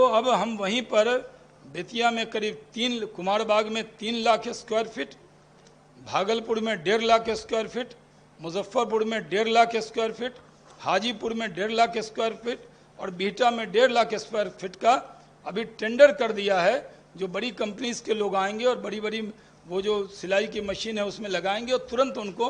तो अब हम वहीं पर बेतिया में करीब 3, कुमारबाग में 3 लाख स्क्वायर फीट, भागलपुर में 1.5 लाख स्क्वायर फीट, मुजफ्फरपुर में 1.5 लाख स्क्वायर फीट, हाजीपुर में 1.5 लाख स्क्वायर फीट और बिहटा में 1.5 लाख स्क्वायर फीट का अभी टेंडर कर दिया है। जो बड़ी कंपनीज के लोग आएंगे और बड़ी बड़ी वो जो सिलाई की मशीन है उसमें लगाएंगे और तुरंत उनको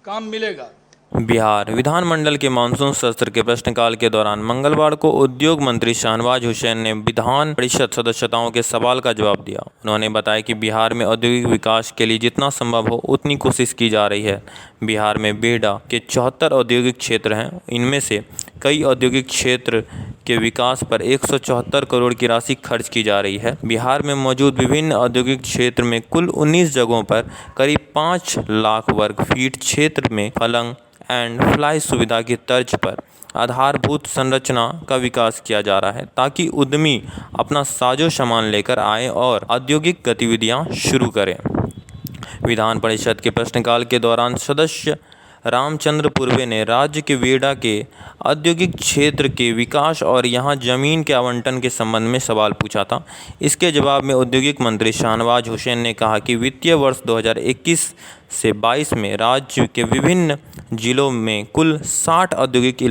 काम मिलेगा। बिहार विधानमंडल के मानसून सत्र के प्रश्नकाल के दौरान मंगलवार को उद्योग मंत्री शाहनवाज हुसैन ने विधान परिषद सदस्यों के सवाल का जवाब दिया। उन्होंने बताया कि बिहार में औद्योगिक विकास के लिए जितना संभव हो उतनी कोशिश की जा रही है। बिहार में बेडा के 74 औद्योगिक क्षेत्र हैं। इनमें से कई औद्योगिक क्षेत्र के विकास पर 174 करोड़ की राशि खर्च की जा रही है। बिहार में मौजूद विभिन्न औद्योगिक क्षेत्र में कुल 19 जगहों पर करीब 5 लाख वर्ग फीट क्षेत्र में पलंग एंड फ्लाई सुविधा की तर्ज पर आधारभूत संरचना का विकास किया जा रहा है ताकि उद्यमी अपना साजो सामान लेकर आए और औद्योगिक गतिविधियां शुरू करें। विधान परिषद के प्रश्नकाल के दौरान सदस्य रामचंद्र पूर्वे ने राज्य के वेडा के औद्योगिक क्षेत्र के विकास और यहां जमीन के आवंटन के संबंध में सवाल पूछा था। इसके जवाब में औद्योगिक मंत्री शाहनवाज हुसैन ने कहा कि वित्तीय वर्ष 2021 से 22 में राज्य के विभिन्न जिलों में कुल 60 औद्योगिक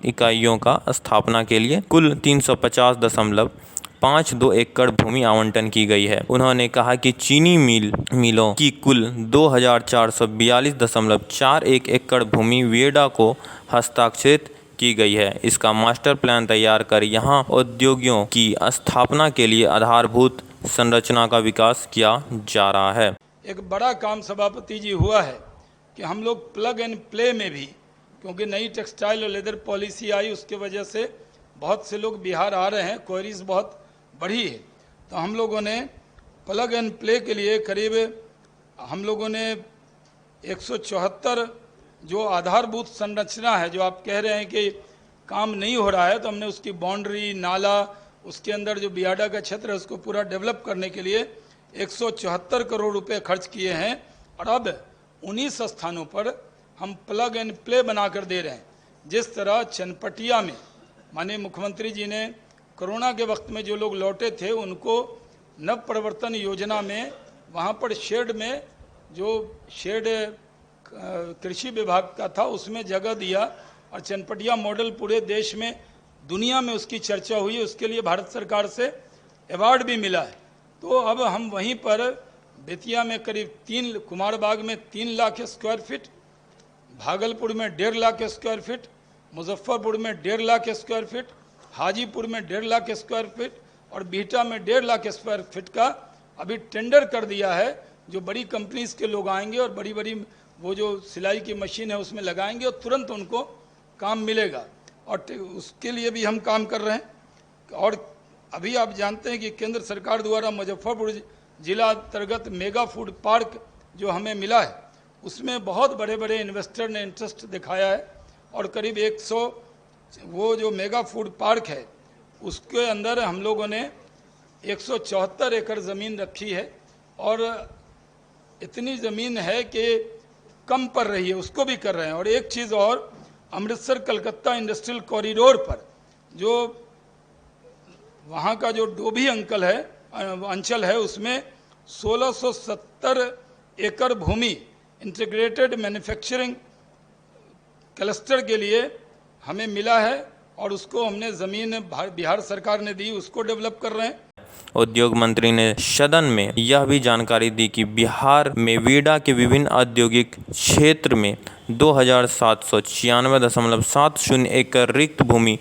इकाइयों का स्थापना के लिए कुल 350.52 एकड़ भूमि आवंटन की गई है। उन्होंने कहा कि चीनी मिलों की कुल 2442.41 एकड़ भूमि वेडा को हस्ताक्षरित की गई है। इसका मास्टर प्लान तैयार कर यहां उद्योगों की स्थापना के लिए आधारभूत संरचना का विकास किया जा रहा है। एक बड़ा काम सभापति जी हुआ है कि हम लोग प्लग एंड प्ले में भी, क्योंकि नई टेक्सटाइल और लेदर पॉलिसी आई उसके वजह से बहुत से लोग बिहार आ रहे हैं, क्वेरीज बहुत बढ़ी है, तो हम लोगों ने प्लग एंड प्ले के लिए करीब हम लोगों ने 174 जो आधारभूत संरचना है, जो आप कह रहे हैं कि काम नहीं हो रहा है, तो हमने उसकी बाउंड्री, नाला, उसके अंदर जो बियाडा का क्षेत्र है उसको पूरा डेवलप करने के लिए 174 करोड़ रुपए खर्च किए हैं और अब 19 स्थानों पर हम प्लग एंड प्ले बनाकर दे रहे हैं। जिस तरह चनपटिया में माननीय मुख्यमंत्री जी ने कोरोना के वक्त में जो लोग लौटे थे उनको नव प्रवर्तन योजना में वहाँ पर शेड में, जो शेड कृषि विभाग का था उसमें जगह दिया और चनपटिया मॉडल पूरे देश में, दुनिया में उसकी चर्चा हुई, उसके लिए भारत सरकार से अवार्ड भी मिला है। तो अब हम वहीं पर बेतिया में करीब 3, कुमारबाग में 3 लाख स्क्वायर फीट, भागलपुर में 1.5 लाख स्क्वायर फीट, मुजफ्फरपुर में 1.5 लाख स्क्वायर फीट, हाजीपुर में 1.5 लाख स्क्वायर फीट और बिहटा में 1.5 लाख स्क्वायर फीट का अभी टेंडर कर दिया है। जो बड़ी कंपनीज के लोग आएंगे और बड़ी बड़ी वो जो सिलाई की मशीन है उसमें लगाएंगे और तुरंत उनको काम मिलेगा और उसके लिए भी हम काम कर रहे हैं। और अभी आप जानते हैं कि केंद्र सरकार द्वारा मुजफ्फरपुर जिला अंतर्गत मेगा फूड पार्क जो हमें मिला है उसमें बहुत बड़े बड़े इन्वेस्टर ने इंटरेस्ट दिखाया है और करीब 100 वो जो मेगा फूड पार्क है उसके अंदर हम लोगों ने 174 एकड़ ज़मीन रखी है और इतनी ज़मीन है कि कम पड़ रही है, उसको भी कर रहे हैं। और एक चीज़ और, अमृतसर कलकत्ता इंडस्ट्रियल कॉरिडोर पर जो वहाँ का जो डोभी अंचल है उसमें 1670 एकड़ भूमि इंटीग्रेटेड मैन्युफैक्चरिंग क्लस्टर के लिए हमें मिला है और उसको हमने ज़मीन बिहार सरकार ने दी, उसको डेवलप कर रहे हैं। उद्योग मंत्री ने सदन में यह भी जानकारी दी कि बिहार में वेडा के विभिन्न औद्योगिक क्षेत्र में 2796.70 एकड़ रिक्त भूमि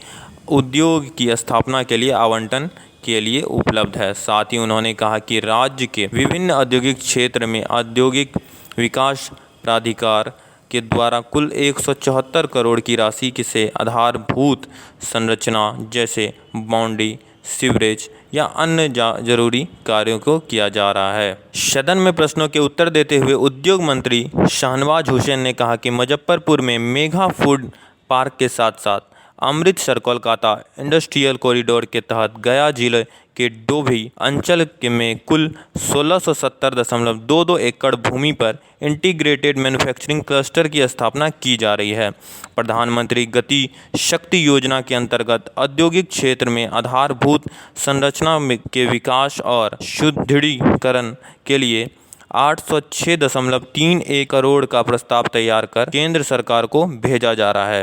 उद्योग की स्थापना के लिए आवंटन के लिए उपलब्ध है। साथ ही उन्होंने कहा कि राज्य के विभिन्न औद्योगिक क्षेत्र में औद्योगिक विकास प्राधिकार के द्वारा कुल 174 करोड़ की राशि से आधारभूत संरचना जैसे बाउंड्री, सीवरेज या अन्य जरूरी कार्यों को किया जा रहा है। सदन में प्रश्नों के उत्तर देते हुए उद्योग मंत्री शाहनवाज हुसैन ने कहा कि मुजफ्फरपुर में मेगा फूड पार्क के साथ साथ अमृतसर कोलकाता इंडस्ट्रियल कॉरिडोर के तहत गया जिले के डोभी अंचल में कुल 1670.22 एकड़ भूमि पर इंटीग्रेटेड मैन्युफैक्चरिंग क्लस्टर की स्थापना की जा रही है। प्रधानमंत्री गति शक्ति योजना के अंतर्गत औद्योगिक क्षेत्र में आधारभूत संरचना के विकास और सुदृढ़ीकरण के लिए 806.31 करोड़ का प्रस्ताव तैयार कर केंद्र सरकार को भेजा जा रहा है।